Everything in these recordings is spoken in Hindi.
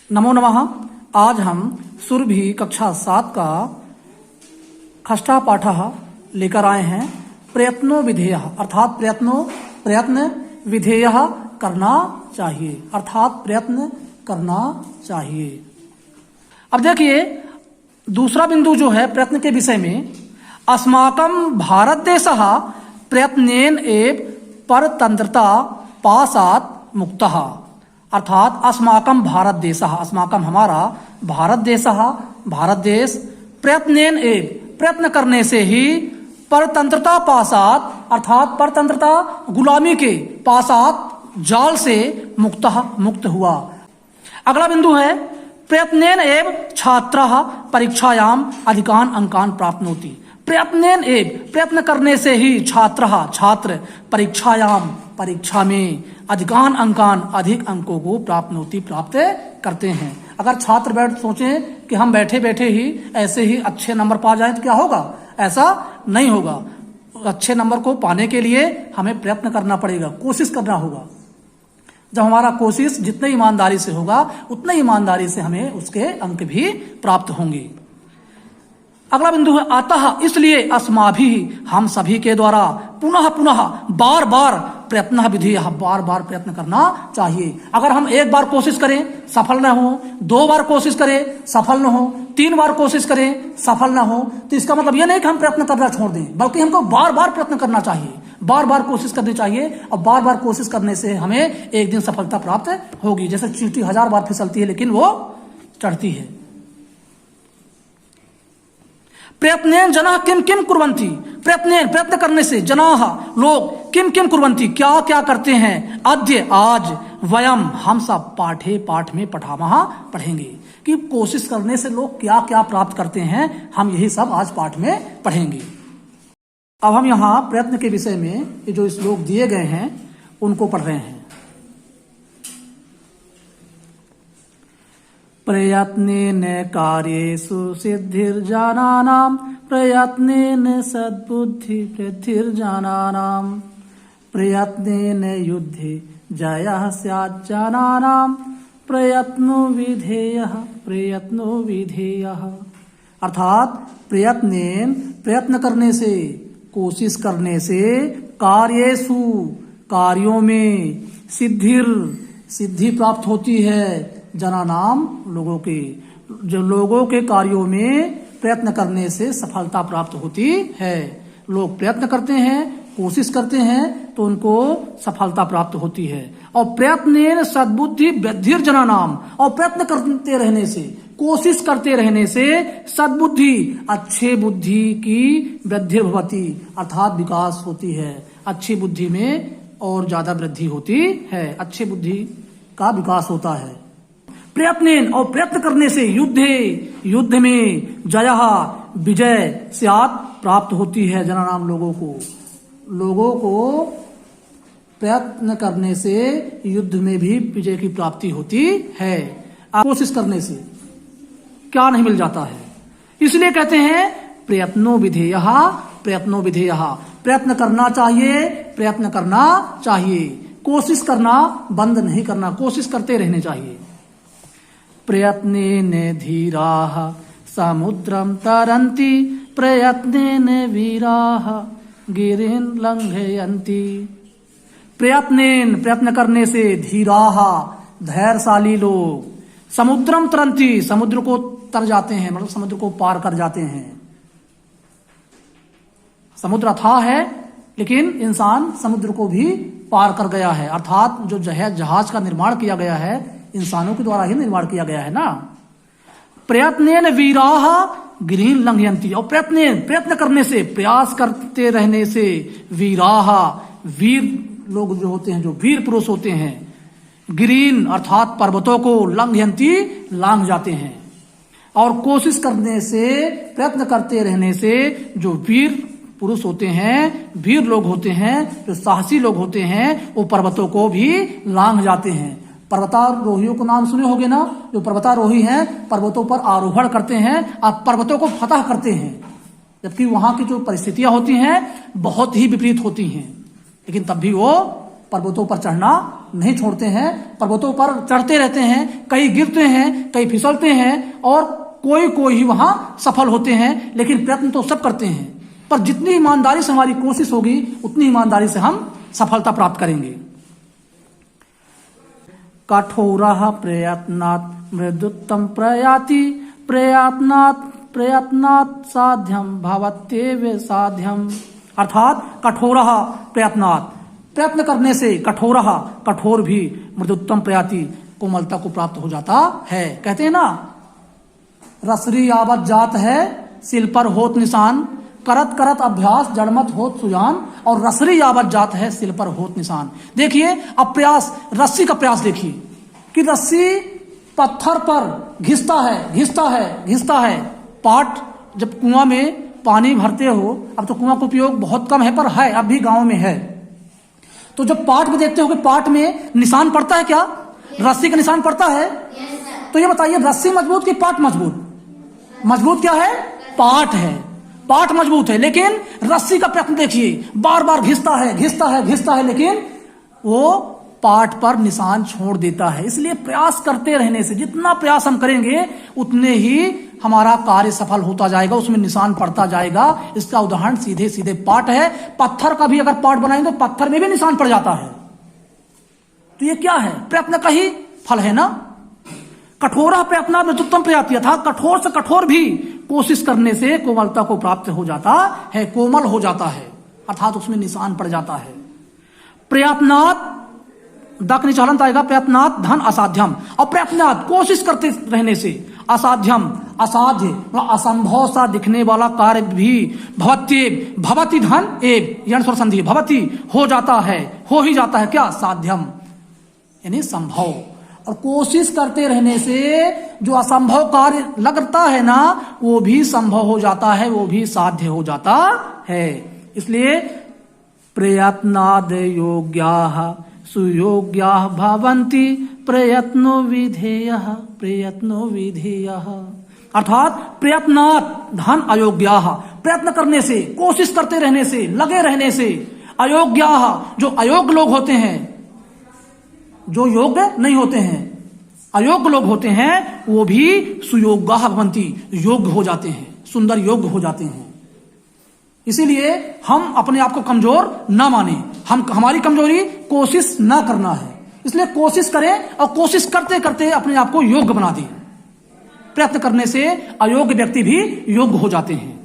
नमो नमः। आज हम सुरभि कक्षा 7 का षष्ठा पाठः लेकर आए हैं। प्रयत्नो विधेयः अर्थात प्रयत्न विधेयः करना चाहिए, अर्थात प्रयत्न करना चाहिए। अब देखिए दूसरा बिंदु जो है प्रयत्न के विषय में, अस्माकं भारत देशः प्रयत्नेन एव परतंत्रता पासात् मुक्तः। अर्थात अस्माकं भारत देशः, अस्माकं हमारा, भारत देशः भारत देश, प्रयत्नेन एव प्रयत्न करने से ही परतंत्रता पासात् अर्थात परतंत्रता गुलामी के पासात् जाल से मुक्त हुआ। अगला बिंदु है प्रयत्नेन एव छात्रः परीक्षायाम अधिकान अंकान प्राप्नोति। प्रयत्नेन एव प्रयत्न करने से ही छात्र परीक्षायाम परीक्षा में अधिकान अंकान अधिक अंकों को प्राप्त करते हैं। अगर छात्र सोचें कि हम बैठे बैठे ही ऐसे ही अच्छे नंबर पा जाएं तो क्या होगा? ऐसा नहीं होगा। अच्छे नंबर को पाने के लिए हमें प्रयत्न करना पड़ेगा, कोशिश करना होगा। जब हमारा कोशिश जितने ईमानदारी से होगा उतने ईमानदारी से हमें उसके अंक भी प्राप्त होंगे। अगला बिंदु है अतः इसलिए अस्माभिः हम सभी के द्वारा पुनः बार बार प्रयत्न विधेयः बार बार प्रयत्न करना चाहिए। अगर हम एक बार कोशिश करें सफल न हो, 2 बार कोशिश करें सफल न हो, 3 बार कोशिश करें सफल न हो, तो इसका मतलब यह नहीं कि हम प्रयत्न करना छोड़ दें, बल्कि हमको बार बार प्रयत्न करना चाहिए, बार बार कोशिश करनी चाहिए। और बार बार कोशिश करने से हमें एक दिन सफलता प्राप्त होगी। जैसे चींटी 1000 बार फिसलती है लेकिन वो चढ़ती है। प्रयत्नेन जनाः किम किम कुर्वन्ति। प्रयत्न करने से जनाः लोग किम किम कुर्वन्ति क्या क्या करते हैं। अद्य आज वयम हम सब पाठ में पठामः पढ़ेंगे कि कोशिश करने से लोग क्या क्या प्राप्त करते हैं, हम यही सब आज पाठ में पढ़ेंगे। अब हम यहाँ प्रयत्न के विषय में ये जो श्लोक दिए गए हैं उनको पढ़ रहे हैं। प्रयत्नेन कार्येषु सिद्धिर्जनानां प्रयत्नेन सद्बुद्धि वृद्धिर्जनानां प्रयत्नेन युद्धे जयः स्यात् जनानां प्रयत्नो विधेयः। अर्थात प्रयत्न करने से, कोशिश करने से, कार्येषु कार्यों में, सिद्धि प्राप्त होती है, जनानाम लोगों के कार्यों में प्रयत्न करने से सफलता प्राप्त होती है। लोग प्रयत्न करते हैं, कोशिश करते हैं तो उनको सफलता प्राप्त होती है। और प्रयत्नेन सद्बुद्धि वृद्धिर्जनानाम, और प्रयत्न करते रहने से, कोशिश करते रहने से सद्बुद्धि अच्छे बुद्धि की वृद्धि भवति अर्थात विकास होती है। अच्छी बुद्धि में और ज्यादा वृद्धि होती है, अच्छी बुद्धि का विकास होता है। प्रयत्नेन और प्रयत्न करने से युद्ध में जयः विजय स्यात् प्राप्त होती है। जनानाम लोगों को प्रयत्न करने से युद्ध में भी विजय की प्राप्ति होती है। कोशिश करने से क्या नहीं मिल जाता है, इसलिए कहते हैं प्रयत्नो विधेयः। प्रयत्न करना चाहिए, कोशिश करना बंद नहीं करना, कोशिश करते रहने चाहिए। प्रयत्नेन धीराः समुद्रं तरन्ति प्रयत्नेन वीराः गिरिं लंघयन्ति। प्रयत्न करने से धीराः धैर्यशाली लोग समुद्रम तरन्ति समुद्र को तर जाते हैं, मतलब समुद्र को पार कर जाते हैं। समुद्र अथाह है लेकिन इंसान समुद्र को भी पार कर गया है। अर्थात जो जहाज का निर्माण किया गया है इंसानों के द्वारा ही निर्माण किया गया है ना। प्रयत्नेन वीराः गिरिं लंघयन्ति, और प्रयत्न करने से, प्रयास करते रहने से वीराः वीर लोग जो होते हैं, जो वीर पुरुष होते हैं, गिरिं अर्थात पर्वतों को, लंघयन्ति लांघ जाते हैं। और कोशिश करने से, प्रयत्न करते रहने से जो वीर पुरुष होते हैं, वीर लोग होते हैं, जो साहसी लोग होते हैं, वो पर्वतों को भी लांघ जाते हैं। पर्वतारोहियों को नाम सुने होंगे ना, जो पर्वतारोही हैं पर्वतों पर आरोहण करते हैं और पर्वतों को फतह करते हैं, जबकि वहां की जो परिस्थितियां होती हैं बहुत ही विपरीत होती हैं, लेकिन तब भी वो पर्वतों पर चढ़ना नहीं छोड़ते हैं, पर्वतों पर चढ़ते रहते हैं, कई गिरते हैं, कई फिसलते हैं और कोई ही वहां सफल होते हैं, लेकिन प्रयत्न तो सब करते हैं। पर जितनी ईमानदारी से हमारी कोशिश होगी उतनी ईमानदारी से हम सफलता प्राप्त करेंगे। कठोरः प्रयत्नात् मृदुत्तम प्रयाति प्रयत्नात् साध्यम भवत्येव साध्यम। अर्थात कठोरः प्रयत्नात्, प्रयत्न करने से, कठोरः कठोर भी, मृदुत्तम प्रयाति कोमलता को प्राप्त हो जाता है। कहते हैं ना, रसरी यावत जात है सिल पर होत निशान, करत करत अभ्यास जड़मत होत सुजान, और रसरी यावत जात है सिल पर होत निशान। देखिए अब प्रयास, रस्सी का प्रयास देखिए कि रस्सी पत्थर पर घिसता है। पाट, जब कुआं में पानी भरते हो, अब तो कुआं का उपयोग बहुत कम है पर है, अब भी गांव में है, तो जब पाट में देखते हो कि पाट में निशान पड़ता है क्या? रस्सी का निशान पड़ता है। तो ये बताइए, रस्सी मजबूत कि पाट मजबूत? मजबूत क्या है? पाट है। पाट मजबूत है, लेकिन रस्सी का प्रयत्न देखिए, बार बार घिसता है, लेकिन वो पाट पर निशान छोड़ देता है। इसलिए प्रयास करते रहने से, जितना प्रयास हम करेंगे उतने ही हमारा कार्य सफल होता जाएगा, उसमें निशान पड़ता जाएगा। इसका उदाहरण सीधे सीधे पाट है। पत्थर का भी अगर पाट बनाएंगे तो पत्थर में भी निशान पड़ जाता है। तो ये क्या है? प्रयत्न का ही फल है ना। कठोरः प्रयत्नात् मृदुत्तम प्रयाति, अर्थात कठोर से कठोर भी कोशिश करने से कोमलता को प्राप्त हो जाता है, कोमल हो जाता है, अर्थात उसमें निशान पड़ जाता है। प्रयत्नात्, दक निचालंत आएगा, प्रयत्नात् धन असाध्यम, और प्रयत्नात् कोशिश करते रहने से, असाध्यम असाध्य मतलब असंभव सा दिखने वाला कार्य भी, भवत्येव भवति धन एव यण स्वर संधि, भवति हो जाता है, हो ही जाता है क्या? साध्यम यानी संभव। और कोशिश करते रहने से जो असंभव कार्य लगता है ना, वो भी संभव हो जाता है, वो भी साध्य हो जाता है। इसलिए प्रयत्नाद योग्याः सुयोग्याः भवन्ति प्रयत्नो विधेयः, अर्थात प्रयत्नात् धन अयोग्याः, प्रयत्न करने से, कोशिश करते रहने से, लगे रहने से, अयोग्याः जो अयोग्य लोग होते हैं, जो योग्य नहीं होते हैं, अयोग्य लोग होते हैं, वो भी सुयोग्याः भवन्ति, योग्य हो जाते हैं, सुंदर योग्य हो जाते हैं। इसीलिए हम अपने आप को कमजोर ना माने, हमारी कमजोरी कोशिश ना करना है। इसलिए कोशिश करें और कोशिश करते करते अपने आप को योग्य बना दें। प्रयत्न करने से अयोग्य व्यक्ति भी योग्य हो जाते हैं।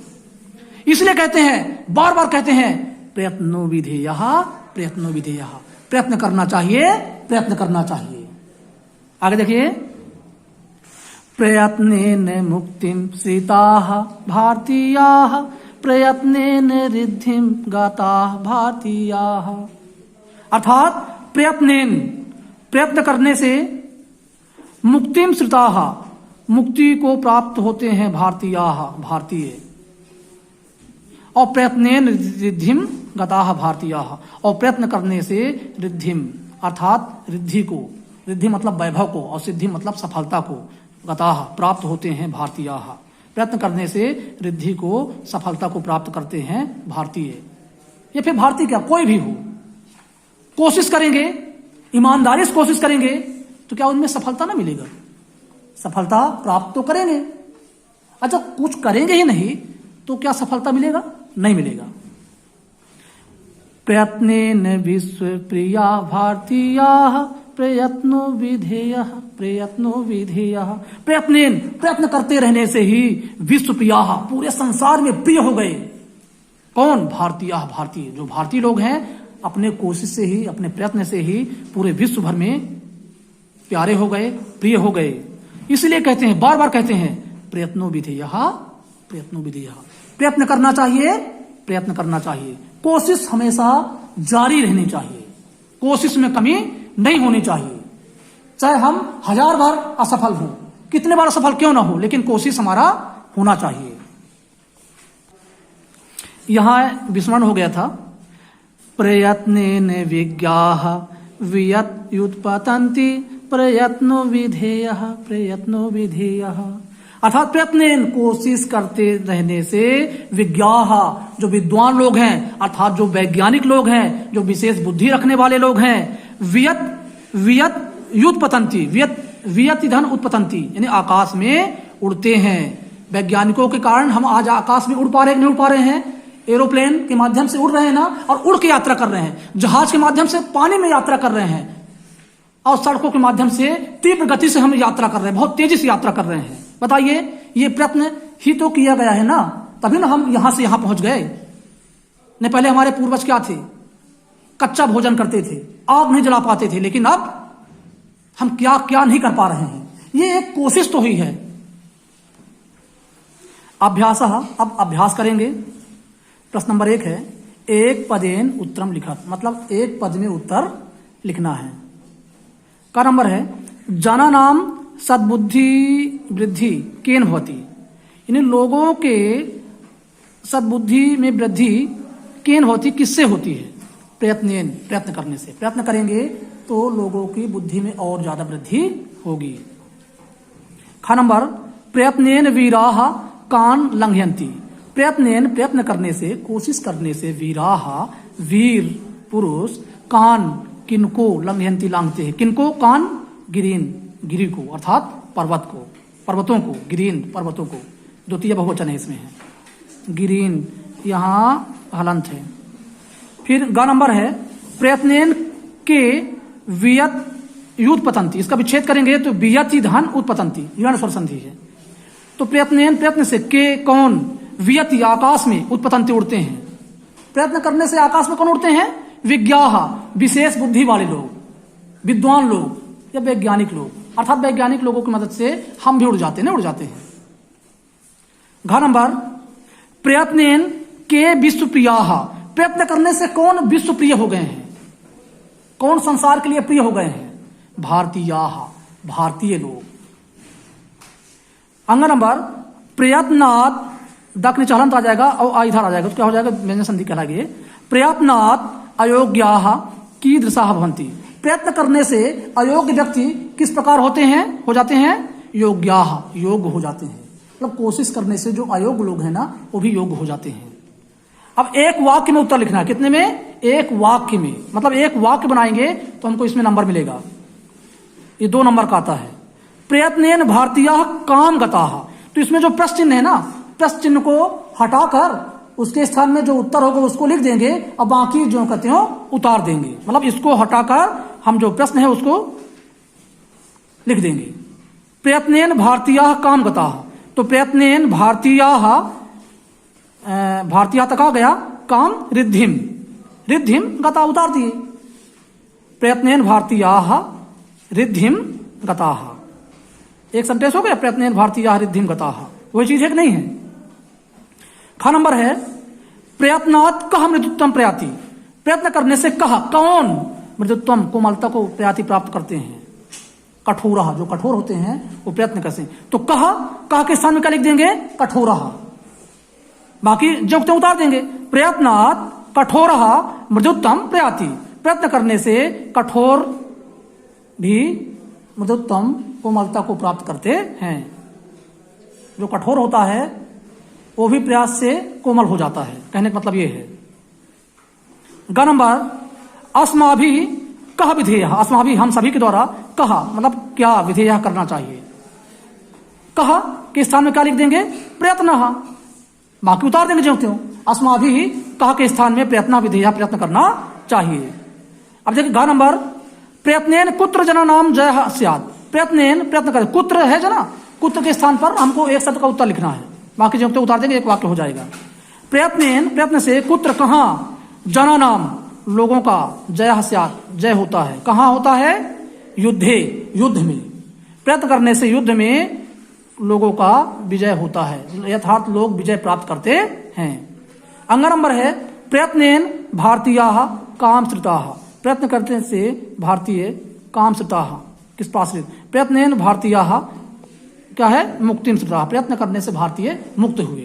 इसलिए कहते हैं, बार बार कहते हैं, प्रयत्नो विधेयः, प्रयत्न करना चाहिए, प्रयत्न करना चाहिए। आगे देखिए, प्रयत्नेन मुक्तिम श्रिताः भारतीयाः प्रयत्नेन रिद्धिम गाताः भारतीयाः, अर्थात प्रयत्न करने से मुक्तिम श्रिताः, मुक्ति को प्राप्त होते हैं भारतीयाः, भारतीय, और प्रयत्नेन रिद्धिम गताः भारतीयाः, और प्रयत्न करने से रिद्धिम अर्थात रिद्धि को, रिद्धि मतलब वैभव को, और सिद्धि मतलब सफलता को, गताः प्राप्त होते हैं भारतीयाः, प्रयत्न करने से रिद्धि को, सफलता को प्राप्त करते हैं भारतीय। या फिर भारतीय क्या, कोई भी हो, कोशिश करेंगे, ईमानदारी से कोशिश करेंगे तो क्या उनमें सफलता ना मिलेगा? सफलता प्राप्त तो करेंगे। अच्छा, कुछ करेंगे ही नहीं तो क्या सफलता मिलेगा? नहीं मिलेगा। प्रयत्नेन विश्व प्रिया भारतीयाः प्रयत्नो विधेयः, प्रयत्न करते रहने से ही विश्व प्रियाः, पूरे संसार में प्रिय हो गए। कौन? भारतीयाः, भारतीय, जो भारतीय लोग हैं अपने कोशिश से ही, अपने प्रयत्न से ही पूरे विश्व भर में प्यारे हो गए, प्रिय हो गए। इसलिए कहते हैं, बार बार कहते हैं, प्रयत्नो विधेयः, प्रयत्न करना चाहिए, प्रयत्न करना चाहिए, कोशिश हमेशा जारी रहनी चाहिए, कोशिश में कमी नहीं होनी चाहिए। चाहे हम 1000 बार असफल हो, कितने बार असफल क्यों ना हो, लेकिन कोशिश हमारा होना चाहिए। यहां विस्मरण हो गया था, प्रयत्नेन विज्ञाः वियत् युत्पतन्ति प्रयत्नो विधेयः, अर्थात प्रयत्न कोशिश करते रहने से विज्ञाह जो विद्वान लोग हैं अर्थात जो वैज्ञानिक लोग हैं जो विशेष बुद्धि रखने वाले लोग हैं वियत वियत युत्पतंती वियत धन उत्पतंती यानी आकाश में उड़ते हैं। वैज्ञानिकों के कारण हम आज आकाश में उड़ पा रहे नहीं उड़ पा रहे हैं। एरोप्लेन के माध्यम से उड़ रहे हैं ना और उड़ के यात्रा कर रहे हैं। जहाज के माध्यम से पानी में यात्रा कर रहे हैं और सड़कों के माध्यम से तीव्र गति से हम यात्रा कर रहे हैं, बहुत तेजी से यात्रा कर रहे हैं। बताइए ये प्रयत्न ही तो किया गया है ना, तभी ना हम यहां से यहां पहुंच गए। नहीं पहले हमारे पूर्वज क्या थे, कच्चा भोजन करते थे, आग नहीं जला पाते थे, लेकिन अब हम क्या क्या नहीं कर पा रहे हैं। ये एक कोशिश तो हुई है। अभ्यास, अब अभ्यास करेंगे। प्रश्न नंबर 1 है एक पदेन उत्तरम लिखत, मतलब एक पद में उत्तर लिखना है। का नंबर है जना नाम सद्बुद्धि वृद्धि केन भवति, यानी लोगों के सद्बुद्धि में वृद्धि केन होती, किससे होती है? प्रयत्न करने से। प्रयत्न करेंगे तो लोगों की बुद्धि में और ज्यादा वृद्धि होगी। खा नंबर प्रयत्नेन वीराह कान लंघयंती, प्रयत्न करने से, कोशिश करने से वीराह वीर पुरुष कान किनको लंघयंती लांघते हैं, किनको? कान गिरीन गिरी को अर्थात पर्वत को, पर्वतों को, गिरीन पर्वतों को, द्वितीय बहुवचन है इसमें है गिरीन, यहां हलंत है। फिर ग नंबर है प्रयत्नेन के वियत युत्पतंती, इसका विच्छेद करेंगे तो वियति धन उत्पतंती, युण स्वर संधि है। तो प्रयत्न से के कौन, वियति आकाश में, उत्पतंती उड़ते हैं। प्रयत्न करने से आकाश में कौन उड़ते हैं? विज्ञाह विशेष बुद्धि वाले लोग, विद्वान लोग या वैज्ञानिक लोग, अर्थात वैज्ञानिक लोगों की मदद से हम भी उड़ जाते हैं। घ नंबर प्रयत्नेन के विश्व प्रियाः, प्रयत्न करने से कौन विश्व प्रिय हो गए हैं, कौन संसार के लिए प्रिय हो गए हैं? भारतीयाः, भारतीय लोग। अंग नंबर प्रयत्नात्, दक नीचे हलंत आ जाएगा और आ इधर आ जाएगा तो क्या हो जाएगा? व्यंजन संधि कहलाएगी। प्रयत्नात् अयोग्याः कीदृशाः भवन्ति, प्रयत्न करने से अयोग्य व्यक्ति किस प्रकार होते हैं, हो जाते हैं? योग्याः, योग्य हो जाते हैं। मतलब कोशिश करने से जो अयोग्य लोग हैं ना वो भी योग्य हो जाते हैं। अब एक वाक्य में उत्तर लिखना है, कितने में? एक वाक्य में, मतलब एक वाक्य बनाएंगे तो हमको इसमें नंबर मिलेगा। ये 2 नंबर का आता है। प्रयत्नेन भारतीयाः काम गताः, तो इसमें जो प्रश्न चिन्ह है ना, प्रश्न चिन्ह को हटाकर उसके स्थान में जो उत्तर होगा उसको लिख देंगे और बाकी जो कहते हो उतार देंगे। मतलब इसको हटाकर हम जो प्रश्न है उसको लिख देंगे। प्रयत्नेन भारतीयाः काम गताः, तो प्रयत्नेन भारतीयाः, भारतीय तक आ गया, काम रिद्धिम, रिद्धिम गता उतार दिए। प्रयत्नेन भारतीयाः रिद्धिम गताः, एक सेंटेंस हो गया, प्रयत्नेन भारतीयाः रिद्धिम गताः। वही चीज है कि नहीं है? ख नंबर है प्रयत्नात् कह मृदुत्वम प्रयाति, प्रयत्न करने से कह कौन मृदुत्वम कोमलता को प्रयाति प्राप्त करते हैं? कठोरः, जो कठोर होते हैं वो प्रयत्न करते हैं। तो कह के स्थान में क्या लिख देंगे? कठोरः, बाकी जो उतार देंगे। प्रयत्नात् कठोरः मृदुत्वम प्रयाति, प्रयत्न करने से कठोर भी मृदुत्वम कोमलता को प्राप्त करते हैं। जो कठोर होता है वो भी प्रयास से कोमल हो जाता है, कहने का मतलब ये है। ग नंबर अस्माभि कह विधेय, अस्माभि हम सभी के द्वारा, कहा मतलब क्या, विधेय करना चाहिए। कहा के स्थान में क्या लिख देंगे? प्रयत्न, बाकी उतार देंगे जो त्यों। अस्माभि कहा के स्थान में प्रयत्न विधेय, प्रयत्न करना चाहिए। अब देखिए ग नंबर प्रयत्नेन कुत्र जना नाम जय स्यात्, प्रयत्नेन प्रयत्न करें, कुत्र है जना, कुत्र के स्थान पर हमको एक शब्द का उत्तर लिखना है, बाकी जो उतार देंगे, एक वाक्य हो जाएगा। प्रयत्नेन प्रयत्न से कुत्र कहाँ, जना नाम लोगों का, जय स्यात् जय होता है, कहाँ होता है? युद्धे, युद्ध में। प्रयत्न करने से युद्ध में लोगों का विजय होता है, यथार्थ लोग विजय प्राप्त करते हैं। अंग नंबर है प्रयत्नेन भारतीयाः कामश्रिताः, प्रयत्न करने से भारतीय कामश्रिताः किस पास? प्रयत्नेन भारतीयाः क्या है? मुक्तिम श्रिताः, प्रयत्न करने से भारतीय मुक्त हुए,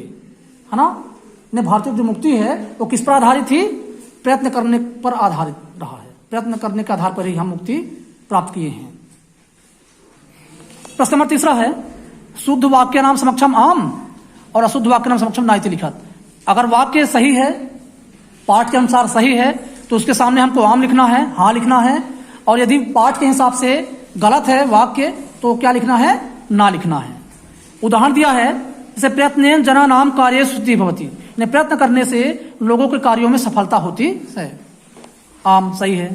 है ना। ने भारतीय जो मुक्ति है वो किस पर आधारित थी? प्रयत्न करने पर आधारित रहा है, प्रयत्न करने के आधार पर ही हम मुक्ति प्राप्त किए हैं। प्रश्न नंबर 3 है शुद्ध वाक्य नाम समक्षम आम और अशुद्ध वाक्य नाम समक्षम नाइति लिखत। अगर वाक्य सही है, पाठ के अनुसार सही है, तो उसके सामने हमको आम लिखना है, हाँ लिखना है। और यदि पाठ के हिसाब से गलत है वाक्य, तो क्या लिखना है, ना लिखना है। उदाहरण दिया है, जैसे प्रयत्नेन जना नाम कार्य सिद्धि भवति, प्रयत्न करने से लोगों के कार्यों में सफलता होती है। आम सही है।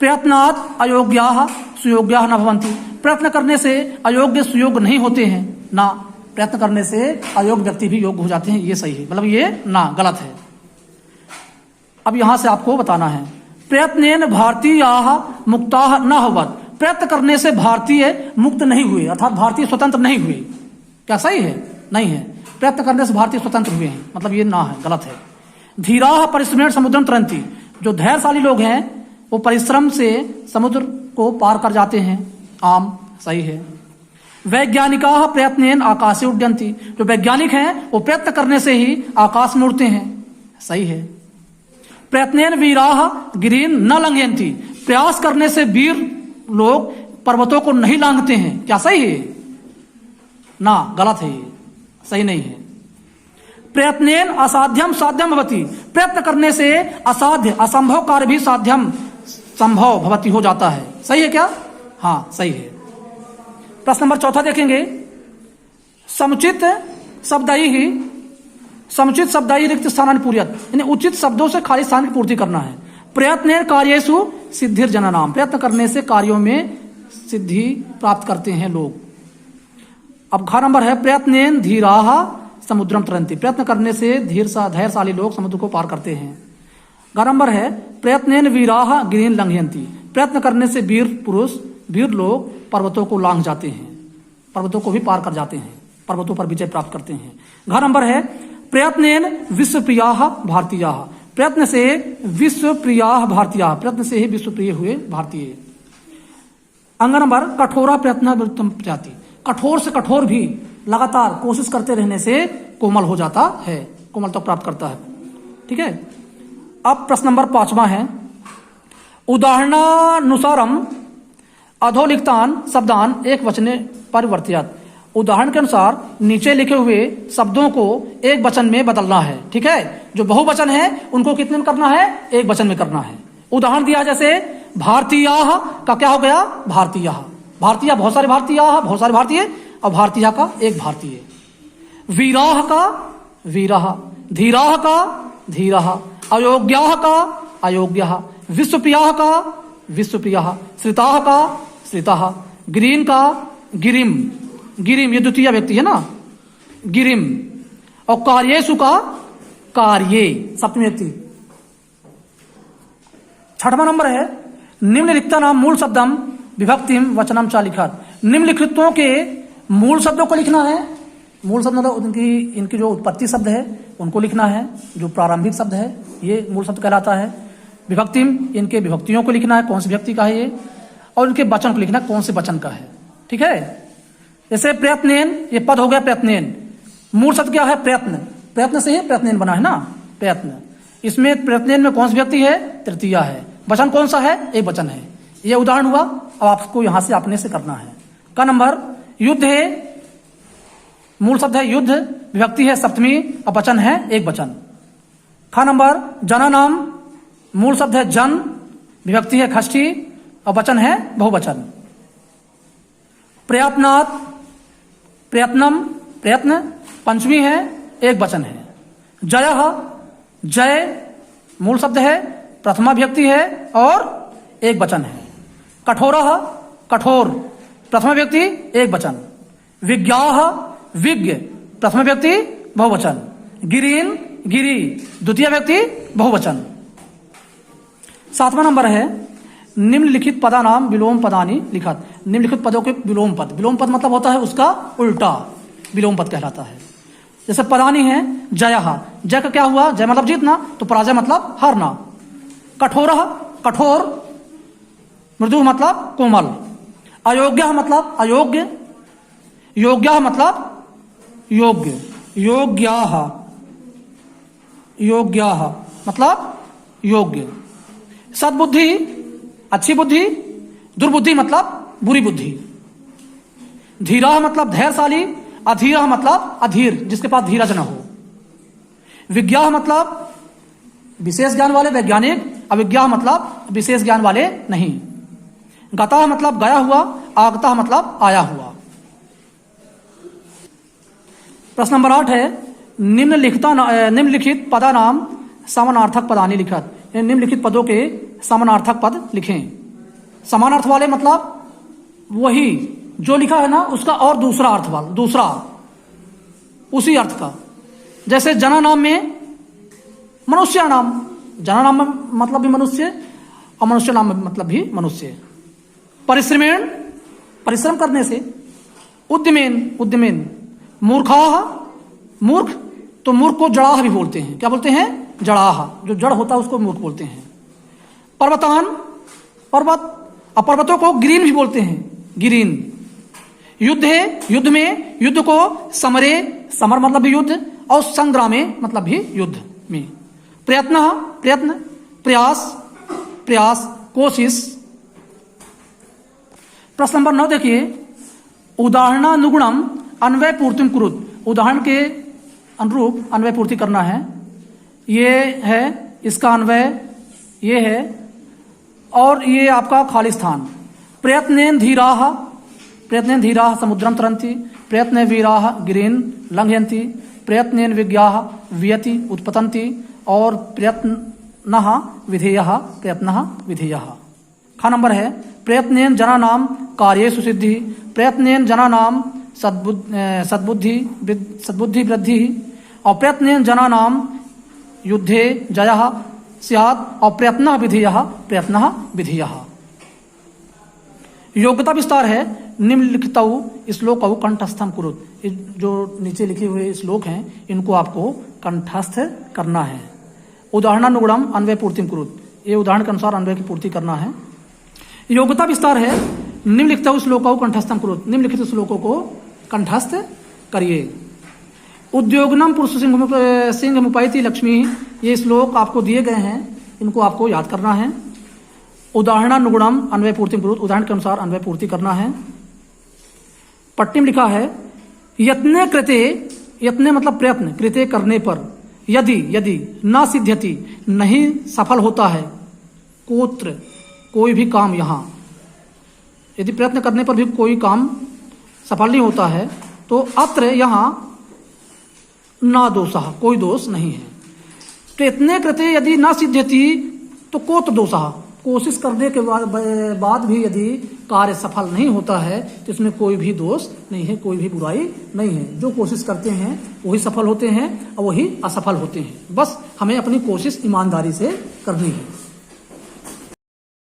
प्रयत्नात् अयोग्याः सुयोग्याः न भवन्ति, प्रयत्न करने से अयोग्य सुयोग्य नहीं होते हैं। ना, प्रयत्न करने से अयोग्य व्यक्ति भी योग्य हो जाते हैं, ये सही है। मतलब ये ना गलत है। अब यहां से आपको बताना है, प्रयत्नेन भारतीयाः मुक्ताः न होवत्, प्रयत्न करने से भारतीय मुक्त नहीं हुए, अर्थात भारतीय स्वतंत्र नहीं हुए। क्या सही है? नहीं है। प्रयत्न करने से भारतीय स्वतंत्र हुए हैं, मतलब ये ना है, गलत है। धीराः परिश्रमेण समुद्रम तरन्ति, जो धैर्यशाली लोग हैं वो परिश्रम से समुद्र को पार कर जाते हैं। आम सही है। वैज्ञानिकाः प्रयत्नेन आकाशे उड्डयन्ति, जो वैज्ञानिक हैं वो प्रयत्न करने से ही आकाश में उड़ते हैं। सही है। प्रयत्नेन वीराः गिरीन् न लंघयन्ति, प्रयास करने से वीर लोग पर्वतों को नहीं लांघते हैं। क्या सही है? ना, गलत है, ये सही नहीं है। प्रयत्नेन असाध्यम साध्यम भवति, प्रयत्न करने से असाध्य असंभव कार्य भी साध्यम संभव भवति हो जाता है। सही है क्या? हाँ सही है। प्रश्न नंबर 4 देखेंगे। समुचित शब्दाई रिक्त स्थानानि पूर्यत, यानी उचित शब्दों से खाली स्थान की पूर्ति करना है। प्रयत्नेन कार्येषु सिद्धिर जनानाम, प्रयत्न करने से कार्यों में सिद्धि प्राप्त करते हैं लोग। अब घ नंबर है, प्रयत्नेन धीराः समुद्रम तरन्ति, प्रयत्न करने से धैर्यशाली लोग समुद्र को पार करते हैं। ग नंबर है, प्रयत्नेन वीराः गिरीन् लंघयन्ति, प्रयत्न करने से वीर लोग पर्वतों को लांघ जाते हैं, पर्वतों को भी पार कर जाते हैं, पर्वतों पर विजय प्राप्त करते हैं। घ नंबर है, प्रयत्नेन विश्वप्रियाः भारतीयाः, प्रयत्न से विश्वप्रियाः भारतीयाः, प्रयत्न से ही विश्वप्रिय हुए भारतीय। अंग नंबर, कठोरा प्रयत्न वृत्तम प्रजाति, कठोर से कठोर भी लगातार कोशिश करते रहने से कोमल हो जाता है, कोमलता प्राप्त करता है। ठीक है। अब प्रश्न नंबर 5 है, उदाहरणानुसारम अधोलिखितान शब्दान एक वचने परिवर्तयत, उदाहरण के अनुसार नीचे लिखे हुए शब्दों को एक वचन में बदलना है। ठीक है। जो बहुवचन है उनको कितने में करना है? एक वचन में करना है। उदाहरण दिया जैसे भारतीयाः का क्या हो गया? भारतीयाः, भारतीय बहुत सारे भारतीयाः, बहुत सारे भारतीय, और भारतीय का एक भारतीय। वीराः का वीराः, धीराः का धीराः, अयोग्याः का अयोग्याः, विश्वप्रियाः का विश्वप्रियाः, श्रिताः का श्रिताः, गिरीन् का गिरिम, गिरिम ये द्वितीय व्यक्ति है ना, गिरिम। और कार्येषु का कार्ये सप्तमी व्यक्ति। 6वां नंबर है, निम्नलिखिता नाम मूल शब्दम विभक्तिम वचनम च लिखत, निम्नलिखितों के मूल शब्दों को लिखना है। मूल शब्द मतलब इनकी जो उत्पत्ति शब्द है उनको लिखना है, जो प्रारंभिक शब्द है ये मूल शब्द कहलाता है। विभक्तिम, इनके विभक्तियों को लिखना है, कौन सी विभक्ति का है ये, और इनके वचन को लिखना है, कौन से वचन का है। ठीक है। जैसे प्रयत्नेन, ये पद हो गया प्रयत्नेन, मूल शब्द क्या है? प्रयत्न, प्रयत्न से ही प्रयत्नेन बना है ना, प्रयत्न। इसमें प्रयत्नेन में कौन सी व्यक्ति है? तृतीय है। वचन कौन सा है? एक वचन है। ये उदाहरण हुआ। अब आपको यहां से अपने से करना है। का नंबर, युद्ध है, मूल शब्द है युद्ध, विभक्ति है सप्तमी, और वचन है एक वचन। खा नंबर, जना नाम, मूल शब्द है जन, विभक्ति है खष्ठी, और वचन है बहुवचन। प्रयत्नात्, प्रयत्नम, प्रयत्न, पंचमी है, एक वचन है। जयः, जय, मूल शब्द है, प्रथमा विभक्ति है और एक वचन है। कठोरः, कठोर, प्रथमा व्यक्ति एक वचन। विज्ञाः, विज्ञ, प्रथमा व्यक्ति बहुवचन। गिरीन्, गिरी, द्वितीय व्यक्ति बहुवचन। 7वां नंबर है, निम्नलिखित पदा नाम विलोम पदानी लिखत, निम्नलिखित पदों के विलोम पद, विलोम पद मतलब होता है उसका उल्टा, विलोम पद कहलाता है। जैसे पदानी है, जयः, जय का क्या हुआ? जय मतलब जीतना, तो पराजय मतलब हारना। कठोरः, कठोर, मृदु मतलब कोमल। अयोग्यः मतलब अयोग्य, योग्यः मतलब योग्य, योग्याः, योग्याः मतलब योग्य। सद्बुद्धि, अच्छी बुद्धि, दुर्बुद्धि मतलब बुरी बुद्धि। धीराः मतलब धैर्यशाली, अधीर मतलब अधीर, जिसके पास धीरज न हो। विज्ञा मतलब विशेष ज्ञान वाले वैज्ञानिक, अविज्ञा मतलब विशेष ज्ञान वाले नहीं। गता मतलब गया हुआ, आगता मतलब आया हुआ। प्रश्न नंबर 8 है निम्नलिखित पदा नाम समानार्थक पदानि लिखत। निम्नलिखित पदों के समानार्थक पद लिखें। समानार्थ वाले मतलब वही जो लिखा है ना उसका और दूसरा अर्थ वाला, दूसरा उसी अर्थ का। जैसे जना नाम में मनुष्य नाम, जना नाम मतलब भी मनुष्य और मनुष्य नाम मतलब भी मनुष्य। परिश्रमेण परिश्रम करने से, उद्यमेन उद्यमेन, मूर्खाः मूर्ख, तो मूर्ख को जड़ाह भी बोलते हैं। क्या बोलते हैं? जड़ाह, जो जड़ होता है उसको मूर्ख बोलते हैं। पर्वतान पर्वत, और पर्वतों को गिरीन भी बोलते हैं, गिरीन। युद्ध है, युद्ध में, युद्ध को समरे, समर मतलब भी युद्ध, और संग्रामे मतलब भी युद्ध में। प्रयत्न प्रयत्न, प्रयास प्रयास, कोशिश। प्रश्न नंबर 9 देखिए, उदाहरणानुगुणम अन्वय पूर्तिम कुरुत। उदाहरण के अनुरूप अन्वय पूर्ति करना है। ये है इसका अन्वय, ये है, और ये आपका खाली स्थान। प्रयत्नेन धीराः, प्रयत्नेन धीराः समुद्रम तरन्ति, प्रयत्न वीराः गिरीन् लंघयन्ति, प्रयत्नेन विज्ञाः वियति उत्पतन्ति, और प्रयत्नः विधेयः प्रयत्नः विधेयः। खा नंबर है प्रयत्नेन जनानां कार्येषु सिद्धि, प्रयत्नेन जनानां सद्बुद्धि वृद्धि, और प्रयत्नेन जनानां युद्धे जयः स्यात्, और प्रयत्नः विधेयः प्रयत्नः विधेयः। योग्यता विस्तार है। निम्नलिखितौ श्लोकौ कंठस्थम कुरुत। जो नीचे लिखे हुए श्लोक हैं इनको आपको कंठस्थ करना है। उदाहरणानुगुणम अन्वय पूर्तिम कुरुत, ये उदाहरण के अनुसार अन्वय की पूर्ति करना है। योग्यता विस्तार है। निम्नलिखितौ श्लोकौ कंठस्थम कुरुत, निम्नलिखित श्लोकों को कंठस्थ करिए। उद्योगनम पुरुष सिंह मुपैति लक्ष्मी, ये श्लोक आपको दिए गए हैं, इनको आपको याद करना है। उदाहरणानुगुणम अन्वय पूर्ति कुरुत, उदाहरण के अनुसार अन्वय पूर्ति करना है। पट्टी में लिखा है यत्ने कृते, यत्ने मतलब प्रयत्न, कृते करने पर, यदि यदि न सिद्ध्यति नहीं सफल होता है, कोत्र कोई भी काम, यहाँ यदि प्रयत्न करने पर भी कोई काम सफल नहीं होता है तो अत्र यहाँ ना दोषः, कोई दोष नहीं है। प्रयत्ने कृते यदि न सिद्ध्यति तो कोत्र दोषः, कोशिश करने के बाद भी यदि कार्य सफल नहीं होता है तो इसमें कोई भी दोष नहीं है, कोई भी बुराई नहीं है। जो कोशिश करते हैं वही सफल होते हैं और वही असफल होते हैं। बस हमें अपनी कोशिश ईमानदारी से करनी है।